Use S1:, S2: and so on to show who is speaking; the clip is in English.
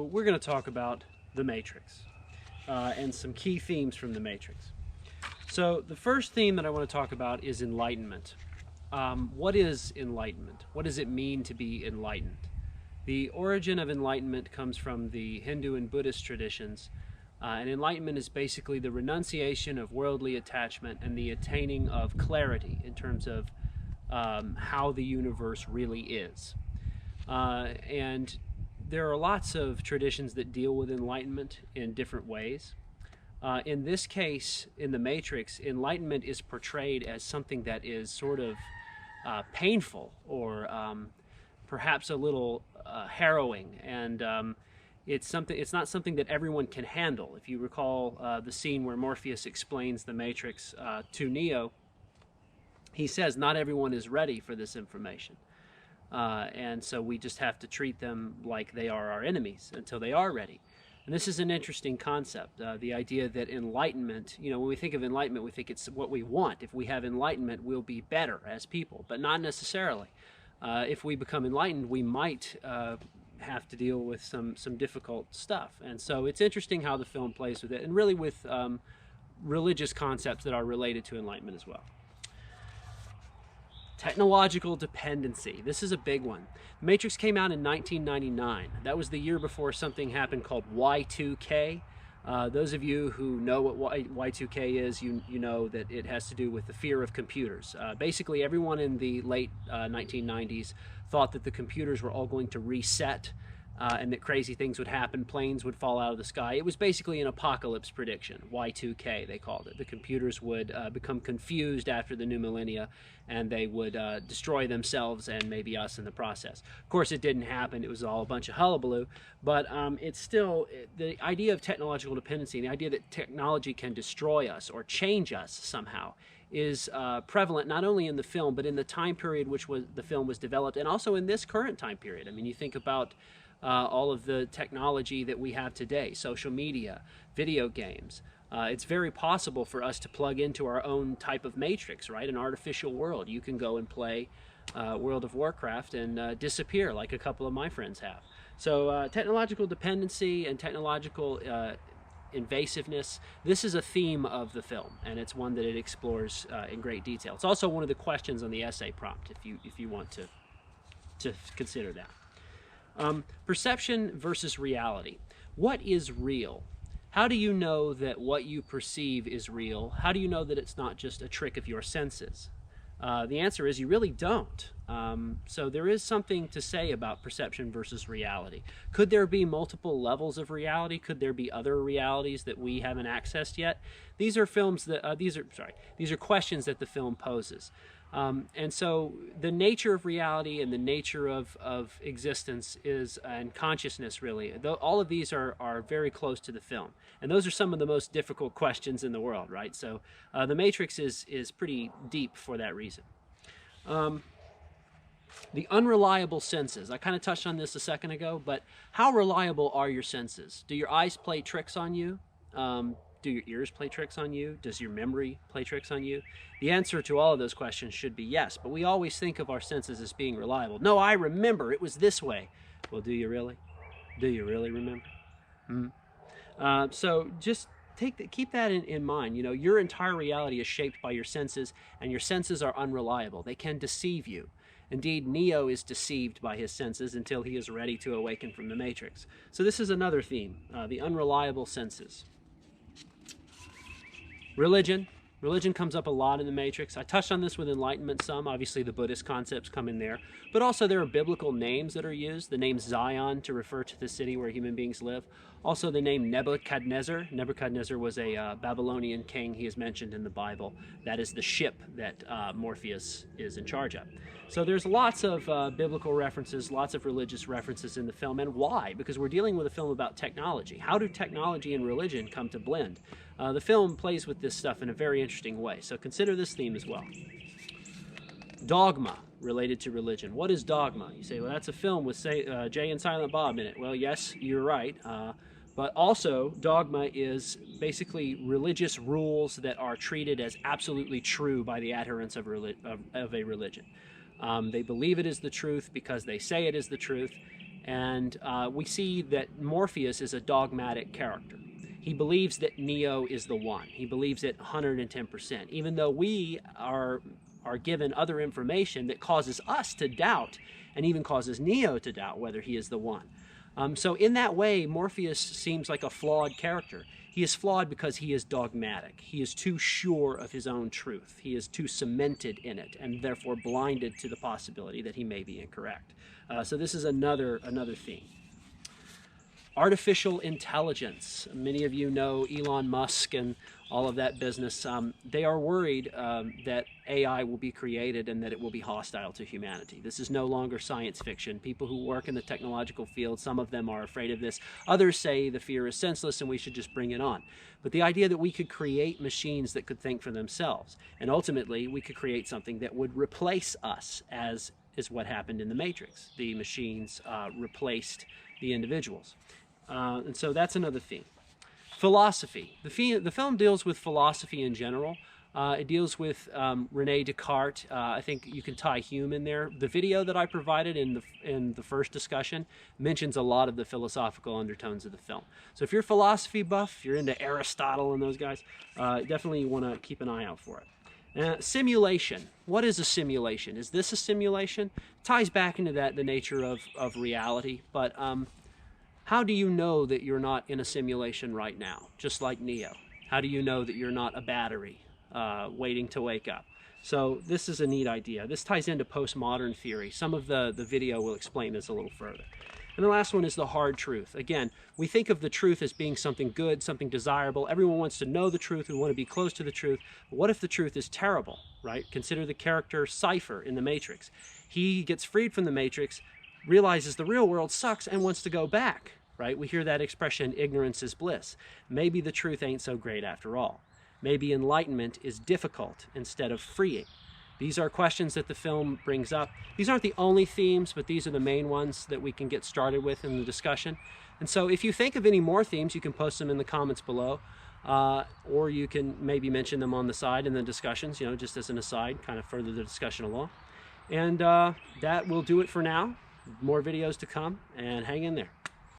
S1: we're going to talk about the Matrix and some key themes from the Matrix. So the first theme that I want to talk about is enlightenment. What is enlightenment? What does it mean to be enlightened? The origin of enlightenment comes from the Hindu and Buddhist traditions, and enlightenment is basically the renunciation of worldly attachment and the attaining of clarity in terms of how the universe really is. And there are lots of traditions that deal with enlightenment in different ways. In this case, in the Matrix, enlightenment is portrayed as something that is sort of painful or perhaps a little harrowing, and it's not something that everyone can handle. If you recall the scene where Morpheus explains the Matrix to Neo, he says not everyone is ready for this information. And so we just have to treat them like they are our enemies until they are ready. And this is an interesting concept, the idea that enlightenment, when we think of enlightenment, we think it's what we want. If we have enlightenment, we'll be better as people, but not necessarily. If we become enlightened, we might have to deal with some difficult stuff. And so it's interesting how the film plays with it, and really with religious concepts that are related to enlightenment as well. Technological dependency. This is a big one. The Matrix came out in 1999. That was the year before something happened called Y2K. Those of you who know what Y2K is, you know that it has to do with the fear of computers. Basically, everyone in the late 1990s thought that the computers were all going to reset and that crazy things would happen, planes would fall out of the sky. It was basically an apocalypse prediction, Y2K they called it. The computers would become confused after the new millennia, and they would destroy themselves and maybe us in the process. Of course, it didn't happen. It was all a bunch of hullabaloo, but it's still, the idea of technological dependency, the idea that technology can destroy us or change us somehow, is prevalent not only in the film, but in the time period which the film was developed, and also in this current time period. I mean, you think about all of the technology that we have today, social media, video games. It's very possible for us to plug into our own type of matrix, right? An artificial world. You can go and play World of Warcraft and disappear like a couple of my friends have. So technological dependency and technological invasiveness, this is a theme of the film, and it's one that it explores in great detail. It's also one of the questions on the essay prompt, if you want to consider that. Perception versus reality. What is real? How do you know that what you perceive is real? How do you know that it's not just a trick of your senses? The answer is you really don't. So there is something to say about perception versus reality. Could there be multiple levels of reality? Could there be other realities that we haven't accessed yet? These are these are questions that the film poses. And so the nature of reality and the nature of existence and consciousness, really, all of these are very close to the film. And those are some of the most difficult questions in the world, right? So the Matrix is pretty deep for that reason. The unreliable senses. I kind of touched on this a second ago, but how reliable are your senses? Do your eyes play tricks on you? Do your ears play tricks on you? Does your memory play tricks on you? The answer to all of those questions should be yes, but we always think of our senses as being reliable. No, I remember, it was this way. Well, do you really? Do you really remember? So just keep that in mind. Your entire reality is shaped by your senses, and your senses are unreliable. They can deceive you. Indeed, Neo is deceived by his senses until he is ready to awaken from the Matrix. So this is another theme, the unreliable senses. Religion. Religion comes up a lot in the Matrix. I touched on this with Enlightenment some. Obviously, the Buddhist concepts come in there. But also, there are biblical names that are used. The name Zion to refer to the city where human beings live. Also, the name Nebuchadnezzar. Nebuchadnezzar was a Babylonian king. He is mentioned in the Bible. That is the ship that Morpheus is in charge of. So there's lots of biblical references, lots of religious references in the film. And why? Because we're dealing with a film about technology. How do technology and religion come to blend? The film plays with this stuff in a very interesting way. So consider this theme as well. Dogma, related to religion. What is Dogma? You say, well, that's a film with Jay and Silent Bob in it. Well, yes, you're right. But also, dogma is basically religious rules that are treated as absolutely true by the adherents of a religion. They believe it is the truth because they say it is the truth, And we see that Morpheus is a dogmatic character. He believes that Neo is the one. He believes it 110%, even though we are given other information that causes us to doubt, and even causes Neo to doubt whether he is the one. So in that way, Morpheus seems like a flawed character. He is flawed because he is dogmatic. He is too sure of his own truth. He is too cemented in it, and therefore blinded to the possibility that he may be incorrect. So this is another theme. Artificial intelligence. Many of you know Elon Musk and all of that business. They are worried that AI will be created and that it will be hostile to humanity. This is no longer science fiction. People who work in the technological field, some of them are afraid of this. Others say the fear is senseless and we should just bring it on. But the idea that we could create machines that could think for themselves, and ultimately we could create something that would replace us, as is what happened in the Matrix. The machines replaced the individuals. And so that's another theme. Philosophy. The film deals with philosophy in general. It deals with Rene Descartes. I think you can tie Hume in there. The video that I provided in the first discussion mentions a lot of the philosophical undertones of the film. So if you're a philosophy buff, if you're into Aristotle and those guys, definitely you want to keep an eye out for it. Simulation. What is a simulation? Is this a simulation? It ties back into the nature of reality, but how do you know that you're not in a simulation right now, just like Neo? How do you know that you're not a battery waiting to wake up? So this is a neat idea. This ties into postmodern theory. Some of the video will explain this a little further. And the last one is the hard truth. Again, we think of the truth as being something good, something desirable. Everyone wants to know the truth. We want to be close to the truth. But what if the truth is terrible, right? Consider the character Cypher in The Matrix. He gets freed from the Matrix, realizes the real world sucks, and wants to go back. Right? We hear that expression, ignorance is bliss. Maybe the truth ain't so great after all. Maybe enlightenment is difficult instead of freeing. These are questions that the film brings up. These aren't the only themes, but these are the main ones that we can get started with in the discussion. And so if you think of any more themes, you can post them in the comments below, or you can maybe mention them on the side in the discussions, just as an aside, kind of further the discussion along. And that will do it for now. More videos to come, and hang in there.